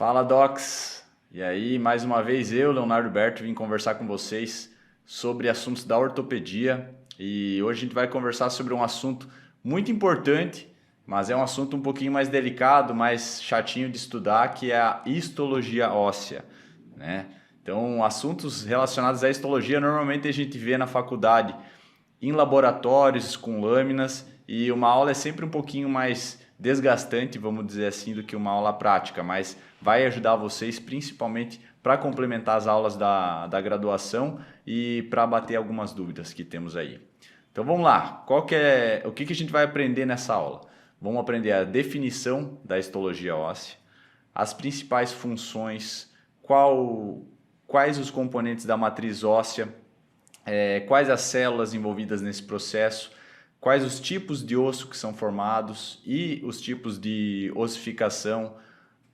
Fala, Docs! E aí, mais uma vez eu, Leonardo Berto, vim conversar com vocês sobre assuntos da ortopedia e hoje a gente vai conversar sobre um assunto muito importante, mas é um assunto um pouquinho mais delicado, mais chatinho de estudar, que é a histologia óssea, né? Então, assuntos relacionados à histologia normalmente a gente vê na faculdade em laboratórios com lâminas e uma aula é sempre um pouquinho mais desgastante, vamos dizer assim, do que uma aula prática, mas vai ajudar vocês principalmente para complementar as aulas da graduação e para bater algumas dúvidas que temos aí. Então vamos lá, o que a gente vai aprender nessa aula? Vamos aprender a definição da histologia óssea, as principais funções, quais os componentes da matriz óssea, quais as células envolvidas nesse processo, quais os tipos de osso que são formados e os tipos de ossificação,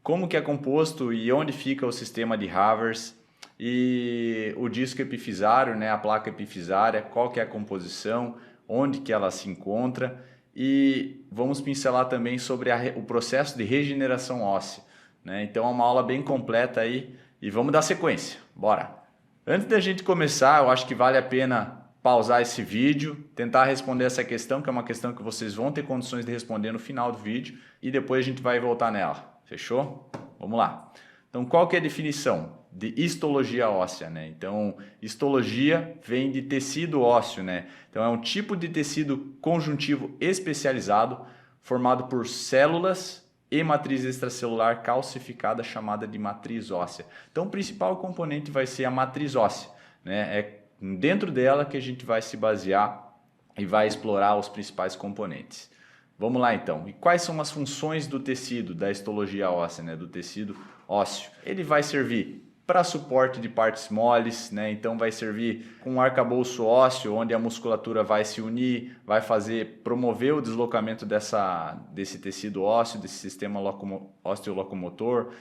como que é composto e onde fica o sistema de Havers e o disco epifisário, né, a placa epifisária, qual que é a composição, onde que ela se encontra e vamos pincelar também sobre o processo de regeneração óssea, né? Então é uma aula bem completa aí e vamos dar sequência, bora! Antes da gente começar, eu acho que vale a pena pausar esse vídeo, tentar responder essa questão, que é uma questão que vocês vão ter condições de responder no final do vídeo e depois a gente vai voltar nela. Fechou? Vamos lá. Então, qual que é a definição de histologia óssea, né? Então, histologia vem de tecido ósseo, né? Então, é um tipo de tecido conjuntivo especializado formado por células e matriz extracelular calcificada chamada de matriz óssea. Então, o principal componente vai ser a matriz óssea, né? É dentro dela que a gente vai se basear e vai explorar os principais componentes. Vamos lá então. E quais são as funções do tecido, da histologia óssea, né? Do tecido ósseo? Ele vai servir para suporte de partes moles, né? Então vai servir com um arcabouço ósseo, onde a musculatura vai se unir, vai promover o deslocamento desse tecido ósseo, desse sistema osteolocomotor,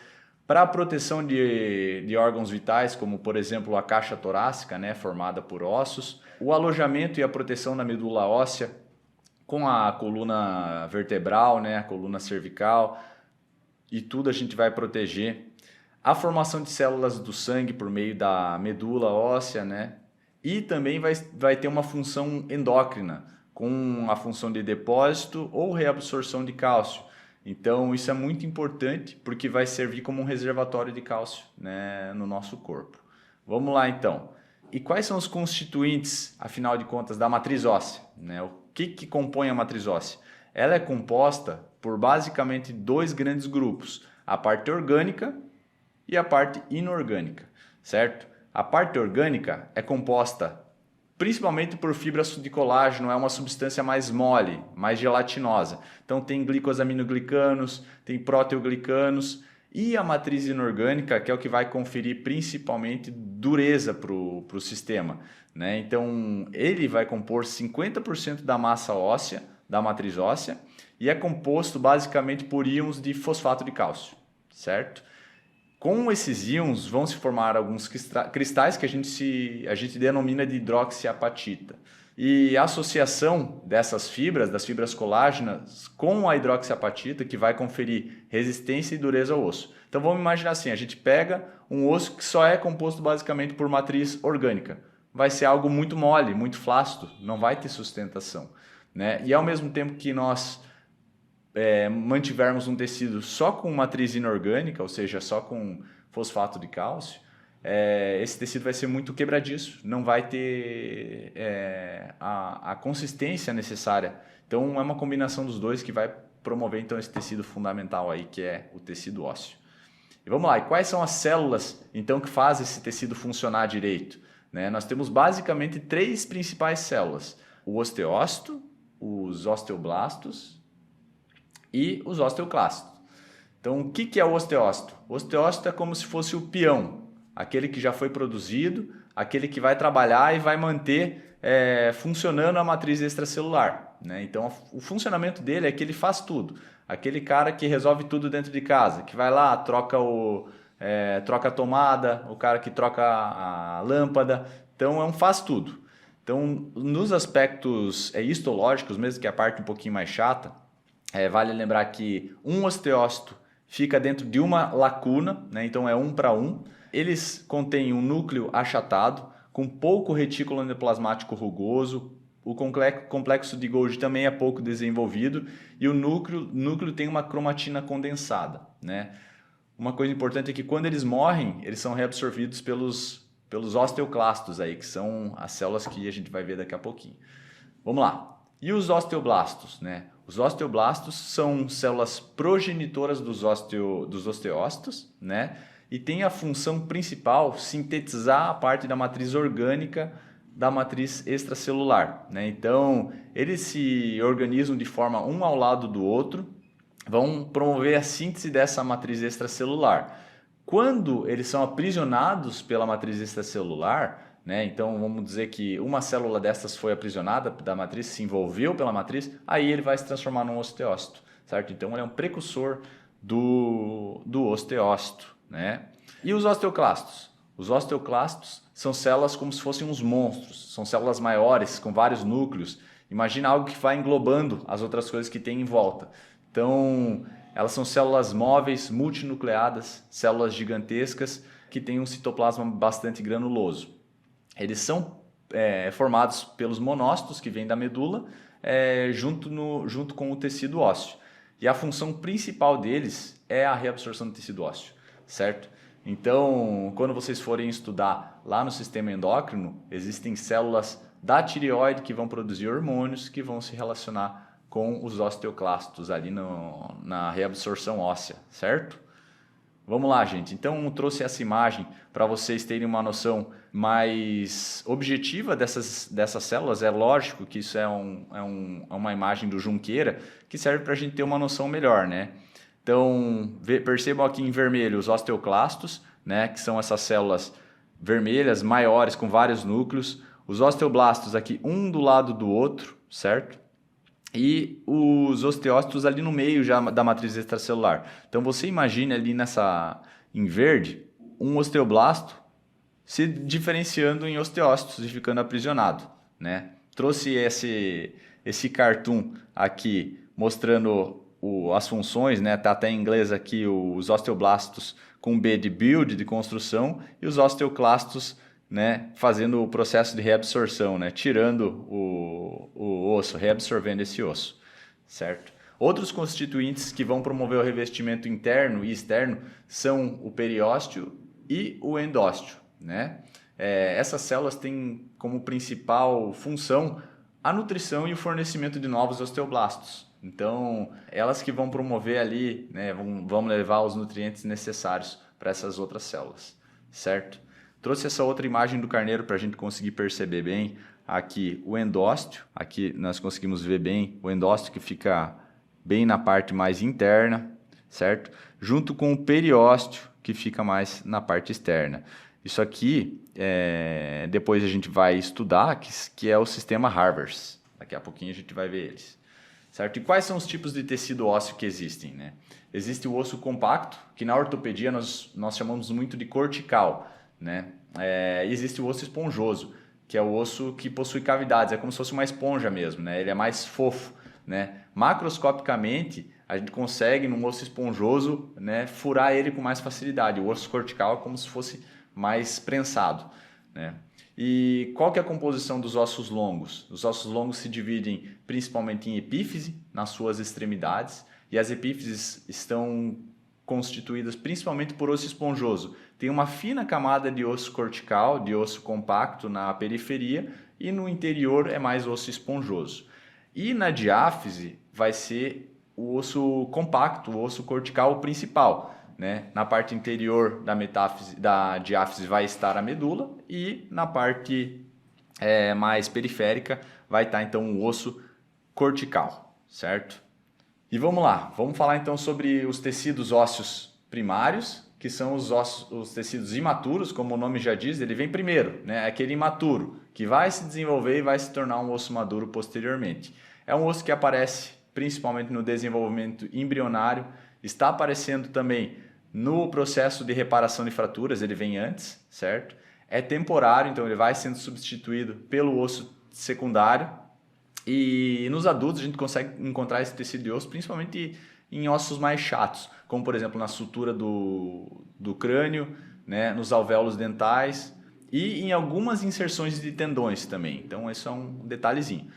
para a proteção de órgãos vitais, como por exemplo a caixa torácica, né? Formada por ossos, o alojamento e a proteção da medula óssea, com a coluna vertebral, né, a coluna cervical e tudo a gente vai proteger. A formação de células do sangue por meio da medula óssea, né, e também vai ter uma função endócrina, com a função de depósito ou reabsorção de cálcio. Então isso é muito importante porque vai servir como um reservatório de cálcio, né, no nosso corpo. Vamos lá então. E quais são os constituintes, afinal de contas, da matriz óssea, né? O que compõe a matriz óssea? Ela é composta por basicamente dois grandes grupos, a parte orgânica e a parte inorgânica, certo? A parte orgânica é composta principalmente por fibras de colágeno, é uma substância mais mole, mais gelatinosa. Então tem glicosaminoglicanos, tem proteoglicanos e a matriz inorgânica, que é o que vai conferir principalmente dureza para o sistema, né? Então ele vai compor 50% da massa óssea, da matriz óssea, e é composto basicamente por íons de fosfato de cálcio, certo? Com esses íons vão se formar alguns cristais que a gente denomina de hidroxiapatita. E a associação dessas fibras, das fibras colágenas, com a hidroxiapatita, que vai conferir resistência e dureza ao osso. Então vamos imaginar assim, a gente pega um osso que só é composto basicamente por matriz orgânica. Vai ser algo muito mole, muito flácido, não vai ter sustentação, né? E ao mesmo tempo que nós mantivermos um tecido só com matriz inorgânica, ou seja, só com fosfato de cálcio, esse tecido vai ser muito quebradiço, não vai ter a consistência necessária. Então é uma combinação dos dois que vai promover então esse tecido fundamental aí, que é o tecido ósseo. E vamos lá, e quais são as células então que fazem esse tecido funcionar direito, né? Nós temos basicamente três principais células: o osteócito, os osteoblastos e os osteoclastos. Então, o que é o osteócito? O osteócito é como se fosse o peão, aquele que já foi produzido, aquele que vai trabalhar e vai manter funcionando a matriz extracelular, né? Então, o funcionamento dele é que ele faz tudo. Aquele cara que resolve tudo dentro de casa, que vai lá, troca a tomada, o cara que troca a lâmpada. Então, é um faz tudo. Então, nos aspectos histológicos, mesmo que a parte um pouquinho mais chata, vale lembrar que um osteócito fica dentro de uma lacuna, né? Então é 1 para 1. Eles contêm um núcleo achatado, com pouco retículo endoplasmático rugoso. O complexo de Golgi também é pouco desenvolvido e o núcleo tem uma cromatina condensada, né? Uma coisa importante é que quando eles morrem, eles são reabsorvidos pelos osteoclastos aí, que são as células que a gente vai ver daqui a pouquinho. Vamos lá. E os osteoblastos, né? Os osteoblastos são células progenitoras dos osteócitos, né? E tem a função principal sintetizar a parte da matriz orgânica da matriz extracelular, né? Então, eles se organizam de forma um ao lado do outro, vão promover a síntese dessa matriz extracelular. Quando eles são aprisionados pela matriz extracelular, né? Então vamos dizer que uma célula dessas foi aprisionada da matriz, se envolveu pela matriz, aí ele vai se transformar num osteócito, certo? Então ele é um precursor do osteócito, né? E os osteoclastos? Os osteoclastos são células como se fossem uns monstros, são células maiores, com vários núcleos. Imagina algo que vai englobando as outras coisas que tem em volta. Então, elas são células móveis, multinucleadas, células gigantescas que têm um citoplasma bastante granuloso. Eles são formados pelos monócitos que vêm da medula junto com o tecido ósseo. E a função principal deles é a reabsorção do tecido ósseo, certo? Então, quando vocês forem estudar lá no sistema endócrino, existem células da tireoide que vão produzir hormônios que vão se relacionar com os osteoclastos ali na reabsorção óssea, certo? Vamos lá, gente. Então, eu trouxe essa imagem para vocês terem uma noção mais objetiva dessas células. É lógico que isso é uma imagem do Junqueira que serve para a gente ter uma noção melhor, né? Então, percebam aqui em vermelho os osteoclastos, né, que são essas células vermelhas, maiores, com vários núcleos. Os osteoblastos aqui, um do lado do outro, certo? E os osteócitos ali no meio já da matriz extracelular. Então você imagina ali em verde, um osteoblasto se diferenciando em osteócitos e ficando aprisionado, né? Trouxe esse cartoon aqui mostrando as funções, né? Tá até em inglês aqui os osteoblastos com B de build, de construção, e os osteoclastos, né, fazendo o processo de reabsorção, né, tirando o osso, reabsorvendo esse osso, certo? Outros constituintes que vão promover o revestimento interno e externo são o periósteo e o endósteo, né? Essas células têm como principal função a nutrição e o fornecimento de novos osteoblastos. Então, elas que vão promover ali, né, vão levar os nutrientes necessários para essas outras células, certo? Trouxe essa outra imagem do carneiro para a gente conseguir perceber bem aqui o endósteo. Aqui nós conseguimos ver bem o endósteo que fica bem na parte mais interna, certo? Junto com o periósteo que fica mais na parte externa. Isso aqui, depois a gente vai estudar, que é o sistema Harvers. Daqui a pouquinho a gente vai ver eles. Certo? E quais são os tipos de tecido ósseo que existem, né? Existe o osso compacto, que na ortopedia nós chamamos muito de cortical, né? Existe o osso esponjoso, que é o osso que possui cavidades, é como se fosse uma esponja mesmo, né? Ele é mais fofo, né? Macroscopicamente, a gente consegue, num osso esponjoso, né, furar ele com mais facilidade. O osso cortical é como se fosse mais prensado, né? E qual que é a composição dos ossos longos? Os ossos longos se dividem principalmente em epífise, nas suas extremidades, e as epífises estão constituídas principalmente por osso esponjoso. Tem uma fina camada de osso cortical, de osso compacto na periferia, e no interior é mais osso esponjoso. E na diáfise vai ser o osso compacto, o osso cortical principal, né? Na parte interior da diáfise vai estar a medula e na parte mais periférica vai estar então o osso cortical, certo? E vamos lá, vamos falar então sobre os tecidos ósseos primários, que são os tecidos imaturos, como o nome já diz, ele vem primeiro, né? Aquele imaturo, que vai se desenvolver e vai se tornar um osso maduro posteriormente. É um osso que aparece principalmente no desenvolvimento embrionário, está aparecendo também no processo de reparação de fraturas, ele vem antes, certo? É temporário, então ele vai sendo substituído pelo osso secundário. E nos adultos a gente consegue encontrar esse tecido de osso principalmente em ossos mais chatos, como por exemplo na sutura do crânio, né, nos alvéolos dentais e em algumas inserções de tendões também. Então, esse é um detalhezinho.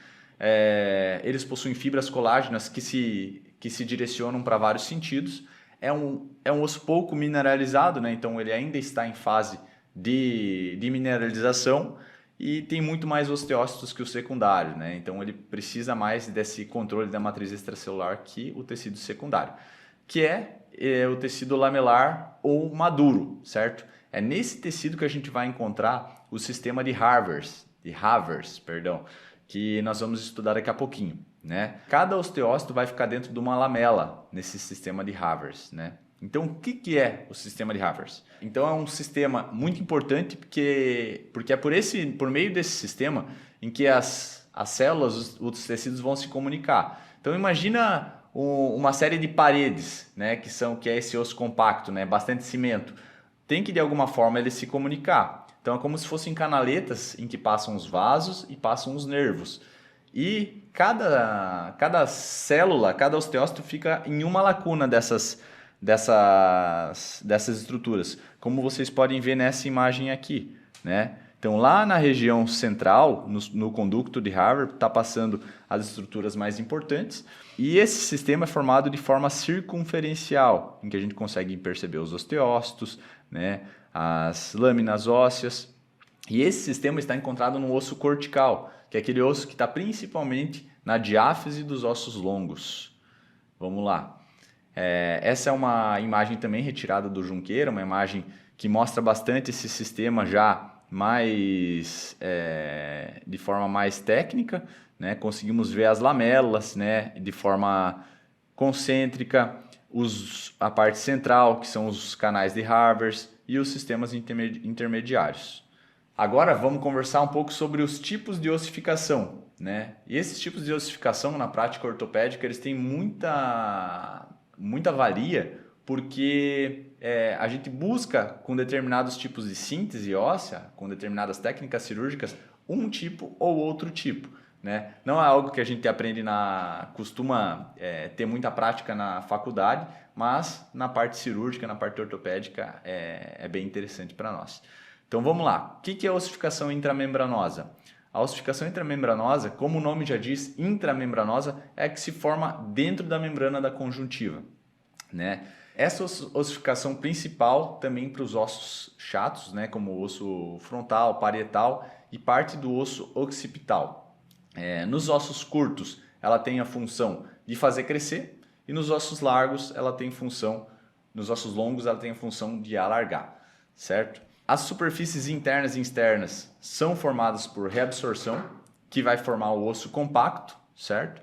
Eles possuem fibras colágenas que se direcionam para vários sentidos. É um osso pouco mineralizado, né? Então ele ainda está em fase de mineralização e tem muito mais osteócitos que o secundário, né? Então ele precisa mais desse controle da matriz extracelular que o tecido secundário, que é o tecido lamelar ou maduro, certo? É nesse tecido que a gente vai encontrar o sistema de Havers, perdão, que nós vamos estudar daqui a pouquinho, né? Cada osteócito vai ficar dentro de uma lamela nesse sistema de Havers, né? Então, o que é o sistema de Havers? Então, é um sistema muito importante porque é por meio desse sistema em que as células, os tecidos vão se comunicar. Então, imagina uma série de paredes, né? Que é esse osso compacto, né? Bastante cimento. Tem que, de alguma forma, ele se comunicar. Então, é como se fossem canaletas em que passam os vasos e passam os nervos. E cada célula, cada osteócito fica em uma lacuna dessas estruturas, como vocês podem ver nessa imagem aqui, né? Então, lá na região central, no conducto de Haver, está passando as estruturas mais importantes. E esse sistema é formado de forma circunferencial, em que a gente consegue perceber os osteócitos, né? As lâminas ósseas. E esse sistema está encontrado no osso cortical, que é aquele osso que está principalmente na diáfise dos ossos longos. Vamos lá. Essa é uma imagem também retirada do Junqueira, uma imagem que mostra bastante esse sistema já de forma mais técnica, né? Conseguimos ver as lamelas, né? De forma concêntrica, a parte central, que são os canais de Havers, e os sistemas intermediários. Agora vamos conversar um pouco sobre os tipos de ossificação, né? E esses tipos de ossificação na prática ortopédica eles têm muita valia, porque a gente busca com determinados tipos de síntese óssea, com determinadas técnicas cirúrgicas, um tipo ou outro tipo, né? Não é algo que a gente aprende costuma ter muita prática na faculdade, mas na parte cirúrgica, na parte ortopédica é bem interessante para nós. Então vamos lá, o que é a ossificação intramembranosa? A ossificação intramembranosa, como o nome já diz, intramembranosa é a que se forma dentro da membrana da conjuntiva, né? Essa ossificação principal também para os ossos chatos, né? Como o osso frontal, parietal e parte do osso occipital. Nos ossos curtos, ela tem a função de fazer crescer e nos ossos largos, nos ossos longos, ela tem a função de alargar, certo? As superfícies internas e externas são formadas por reabsorção, que vai formar o osso compacto, certo?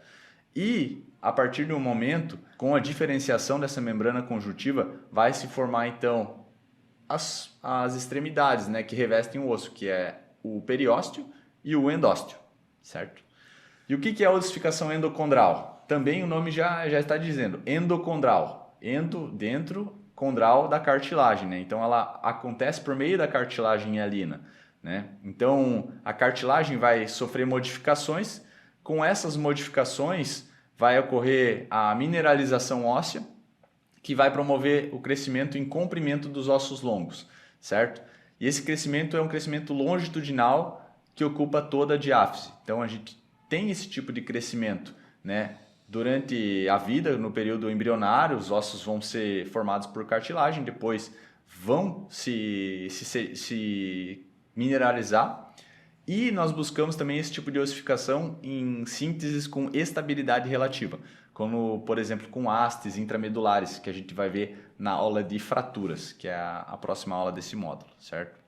E, a partir de um momento, com a diferenciação dessa membrana conjuntiva, vai se formar, então, as extremidades, né, que revestem o osso, que é o periósteo e o endósteo, certo? E o que é a ossificação endocondral? Também o nome já está dizendo, endocondral. Dentro, condral da cartilagem, né? Então ela acontece por meio da cartilagem hialina, né? Então a cartilagem vai sofrer modificações, com essas modificações vai ocorrer a mineralização óssea, que vai promover o crescimento em comprimento dos ossos longos, certo? E esse crescimento é um crescimento longitudinal que ocupa toda a diáfise. Então a gente tem esse tipo de crescimento, né? Durante a vida, no período embrionário, os ossos vão ser formados por cartilagem, depois vão se mineralizar. E nós buscamos também esse tipo de ossificação em sínteses com estabilidade relativa, como, por exemplo, com hastes intramedulares, que a gente vai ver na aula de fraturas, que é a próxima aula desse módulo, certo?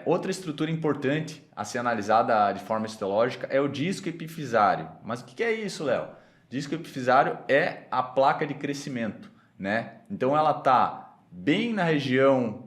Outra estrutura importante a ser analisada de forma histológica é o disco epifisário. Mas o que é isso, Léo? Disco epifisário é a placa de crescimento, né? Então ela está bem na região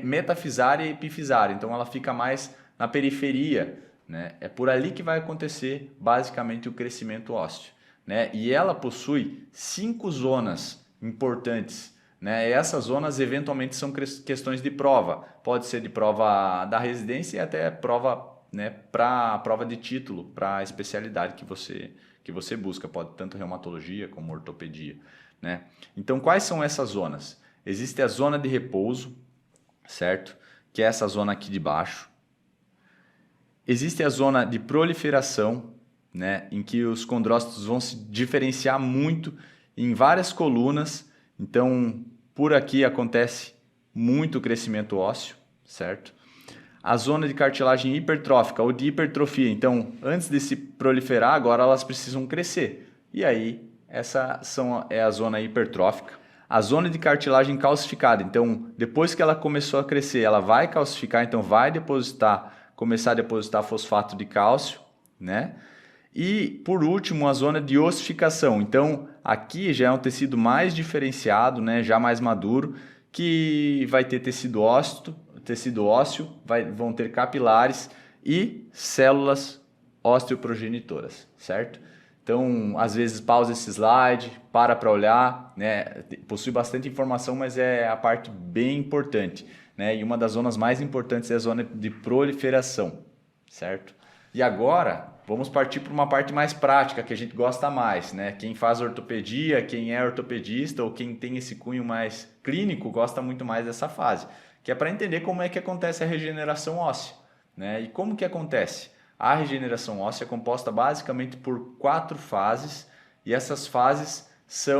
metafisária e epifisária, então ela fica mais na periferia, né? É por ali que vai acontecer basicamente o crescimento ósseo, né? E ela possui 5 zonas importantes, né? E essas zonas eventualmente são questões de prova, pode ser de prova da residência e até prova, né, para prova de título, para a especialidade que que você busca, pode tanto reumatologia como ortopedia, né? Então, quais são essas zonas? Existe a zona de repouso, certo? Que é essa zona aqui de baixo. Existe a zona de proliferação, né? Em que os condrócitos vão se diferenciar muito em várias colunas. Então, por aqui acontece muito crescimento ósseo, certo? A zona de cartilagem hipertrófica ou de hipertrofia. Então, antes de se proliferar, agora elas precisam crescer. E aí, essa é a zona hipertrófica. A zona de cartilagem calcificada. Então, depois que ela começou a crescer, ela vai calcificar, então vai começar a depositar fosfato de cálcio, né? E, por último, a zona de ossificação. Então, aqui já é um tecido mais diferenciado, né? Já mais maduro, que vai ter tecido ósseo, vão ter capilares e células osteoprogenitoras, certo? Então, às vezes, pausa esse slide, para olhar, né? Possui bastante informação, mas é a parte bem importante, né? E uma das zonas mais importantes é a zona de proliferação, certo? E agora, vamos partir para uma parte mais prática, que a gente gosta mais, né? Quem faz ortopedia, quem é ortopedista ou quem tem esse cunho mais clínico, gosta muito mais dessa fase, que é para entender como é que acontece a regeneração óssea, né? E como que acontece? A regeneração óssea é composta basicamente por 4 fases, e essas fases se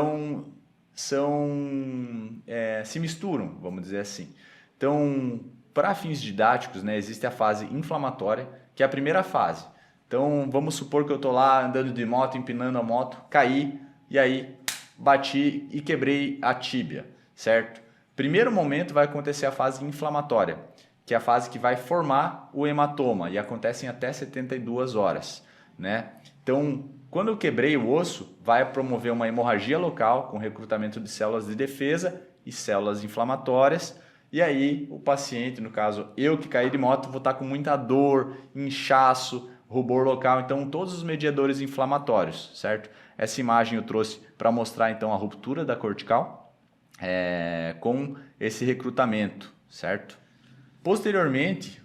misturam, vamos dizer assim. Então, para fins didáticos, né, existe a fase inflamatória, que é a primeira fase. Então, vamos supor que eu estou lá andando de moto, empinando a moto, caí e aí bati e quebrei a tíbia, certo? Primeiro momento vai acontecer a fase inflamatória, que é a fase que vai formar o hematoma e acontece em até 72 horas, né? Então, quando eu quebrei o osso, vai promover uma hemorragia local com recrutamento de células de defesa e células inflamatórias. E aí o paciente, no caso eu que caí de moto, vou estar com muita dor, inchaço, rubor local, então todos os mediadores inflamatórios, certo? Essa imagem eu trouxe para mostrar então a ruptura da cortical com esse recrutamento, certo? Posteriormente,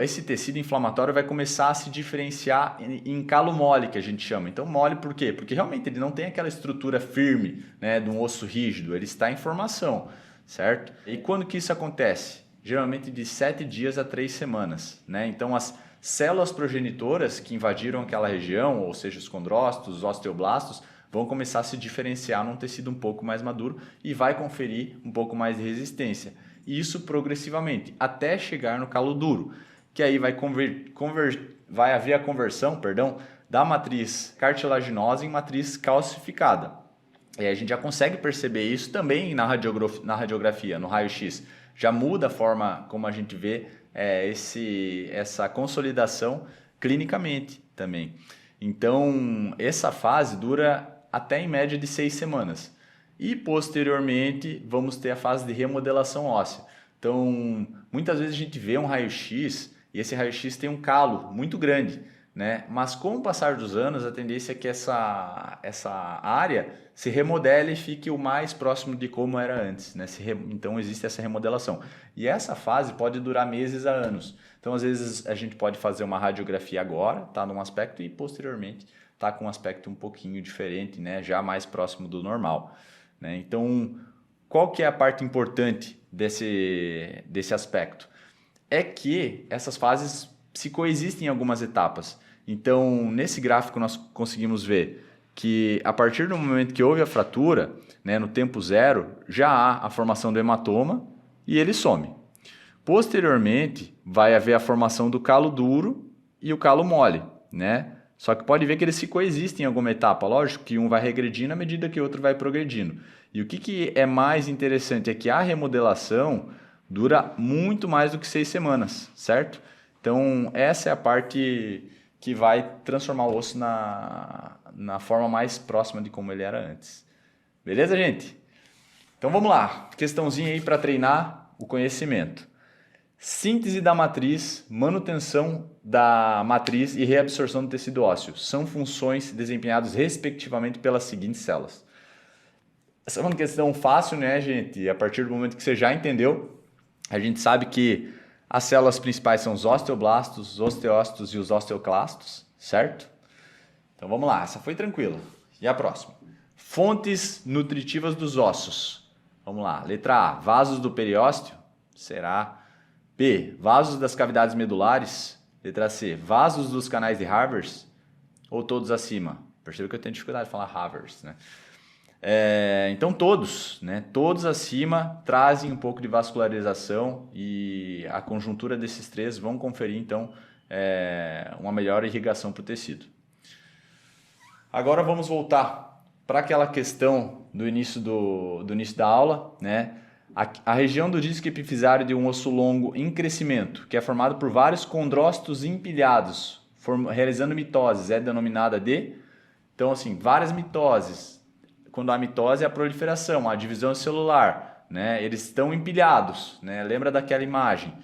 esse tecido inflamatório vai começar a se diferenciar em calo mole, que a gente chama. Então, mole por quê? Porque realmente ele não tem aquela estrutura firme, né, de um osso rígido, ele está em formação, certo? E quando que isso acontece? Geralmente de 7 dias a 3 semanas, né? Então, as células progenitoras que invadiram aquela região, ou seja, os condrócitos, os osteoblastos, vão começar a se diferenciar num tecido um pouco mais maduro e vai conferir um pouco mais de resistência. E isso progressivamente, até chegar no calo duro, que aí vai haver a conversão, da matriz cartilaginosa em matriz calcificada. E aí a gente já consegue perceber isso também na radiografia, no raio-x. Já muda a forma como a gente vê essa consolidação clinicamente também. Então, essa fase dura até em média de 6 semanas. E posteriormente vamos ter a fase de remodelação óssea. Então, muitas vezes a gente vê um raio-x e esse raio-x tem um calo muito grande, né? Mas com o passar dos anos, a tendência é que essa área se remodele e fique o mais próximo de como era antes, né? Então existe essa remodelação. E essa fase pode durar meses a anos. Então, às vezes, a gente pode fazer uma radiografia agora, tá num aspecto, e posteriormente tá com um aspecto um pouquinho diferente, né? Já mais próximo do normal. Né? Então, qual que é a parte importante desse aspecto? É que essas fases se coexistem em algumas etapas. Então, nesse gráfico nós conseguimos ver que a partir do momento que houve a fratura, né, no tempo zero, já há a formação do hematoma e ele some. Posteriormente, vai haver a formação do calo duro e o calo mole, né? Só que pode ver que eles se coexistem em alguma etapa. Lógico que um vai regredindo à medida que o outro vai progredindo. E o que é mais interessante é que a remodelação dura muito mais do que 6 semanas, certo? Então, essa é a parte que vai transformar o osso na forma mais próxima de como ele era antes. Beleza, gente? Então, vamos lá. Questãozinha aí para treinar o conhecimento. Síntese da matriz, manutenção da matriz e reabsorção do tecido ósseo são funções desempenhadas respectivamente pelas seguintes células. Essa é uma questão fácil, né, gente? A partir do momento que você já entendeu, a gente sabe que as células principais são os osteoblastos, os osteócitos e os osteoclastos, certo? Então vamos lá, essa foi tranquila. E a próxima? Fontes nutritivas dos ossos. Vamos lá, letra A, vasos do periósteo. Será? B, vasos das cavidades medulares. Letra C, vasos dos canais de Havers. Ou todos acima? Perceba que eu tenho dificuldade de falar Havers, né? Então todos, né? Todos acima trazem um pouco de vascularização e a conjuntura desses três vão conferir então uma melhor irrigação para o tecido. Agora vamos voltar para aquela questão do início da aula, né? A região do disco epifisário de um osso longo em crescimento, que é formado por vários condrócitos empilhados, realizando mitoses, é denominada de... Então, assim, várias mitoses. Quando há mitose, é a proliferação, a divisão celular, né? Eles estão empilhados, né? Lembra daquela imagem?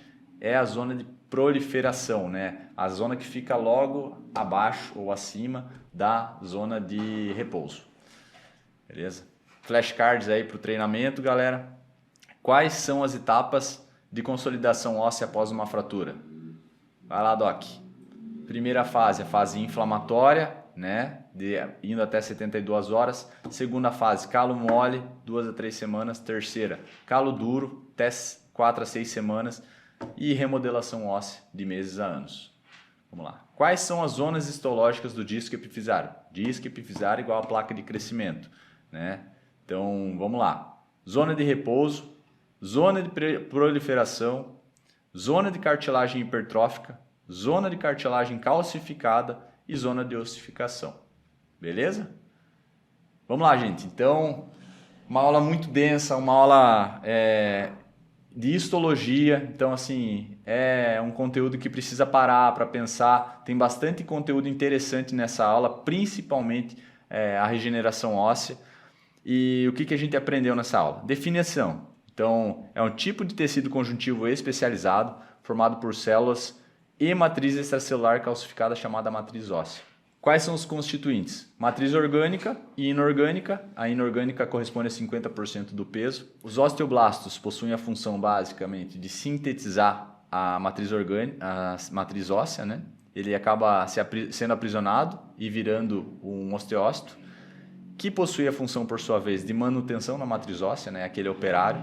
É a zona de proliferação, né? A zona que fica logo abaixo ou acima da zona de repouso. Beleza? Flashcards aí para o treinamento, galera. Quais são as etapas de consolidação óssea após uma fratura? Vai lá, Doc. Primeira fase, a fase inflamatória, né? Indo até 72 horas. Segunda fase, calo mole, 2 a 3 semanas. Terceira, calo duro, até 4 a 6 semanas. E remodelação óssea de meses a anos. Vamos lá. Quais são as zonas histológicas do disco epifisário? Disco epifisário igual a placa de crescimento, né? Então, vamos lá. Zona de repouso, zona de proliferação, zona de cartilagem hipertrófica, zona de cartilagem calcificada e zona de ossificação. Beleza? Vamos lá, gente. Então, uma aula muito densa, uma aula de histologia. Então, assim, é um conteúdo que precisa parar para pensar. Tem bastante conteúdo interessante nessa aula, principalmente a regeneração óssea. E o que a gente aprendeu nessa aula? Definição. Então, é um tipo de tecido conjuntivo especializado, formado por células e matriz extracelular calcificada chamada matriz óssea. Quais são os constituintes? Matriz orgânica e inorgânica. A inorgânica corresponde a 50% do peso. Os osteoblastos possuem a função basicamente de sintetizar a matriz orgânica, a matriz óssea, né? Ele acaba sendo aprisionado e virando um osteócito, que possui a função, por sua vez, de manutenção na matriz óssea, né? Aquele operário.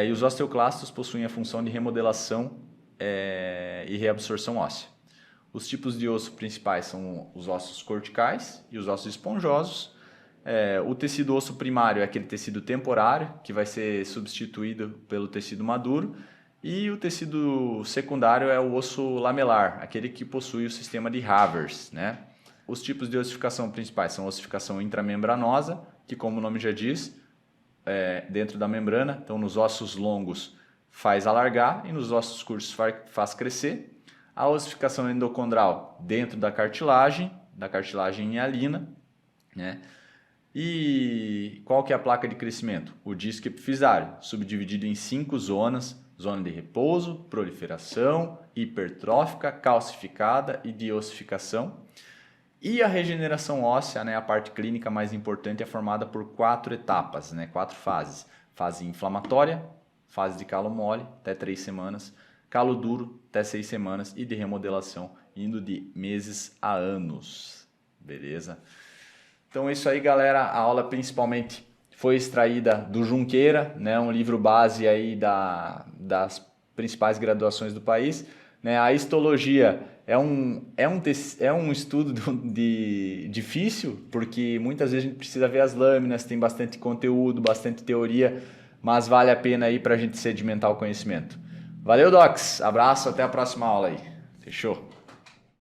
E os osteoclastos possuem a função de remodelação e reabsorção óssea. Os tipos de osso principais são os ossos corticais e os ossos esponjosos. O tecido osso primário é aquele tecido temporário, que vai ser substituído pelo tecido maduro. E o tecido secundário é o osso lamelar, aquele que possui o sistema de Havers, né? Os tipos de ossificação principais são a ossificação intramembranosa, que, como o nome já diz, dentro da membrana. Então, nos ossos longos faz alargar e nos ossos curtos faz crescer. A ossificação endocondral dentro da cartilagem hialina, né? E qual que é a placa de crescimento? O disco epifisário, subdividido em 5 zonas: zona de repouso, proliferação, hipertrófica, calcificada e de ossificação. E a regeneração óssea, né, a parte clínica mais importante, é formada por 4 etapas, né, 4 fases. Fase inflamatória, fase de calo mole, até 3 semanas. Calo duro, até 6 semanas, e de remodelação, indo de meses a anos. Beleza? Então é isso aí, galera. A aula principalmente foi extraída do Junqueira, né? Um livro base aí das principais graduações do país, né? A histologia é um estudo difícil, porque muitas vezes a gente precisa ver as lâminas, tem bastante conteúdo, bastante teoria, mas vale a pena aí para a gente sedimentar o conhecimento. Valeu, Docs. Abraço, até a próxima aula aí. Fechou?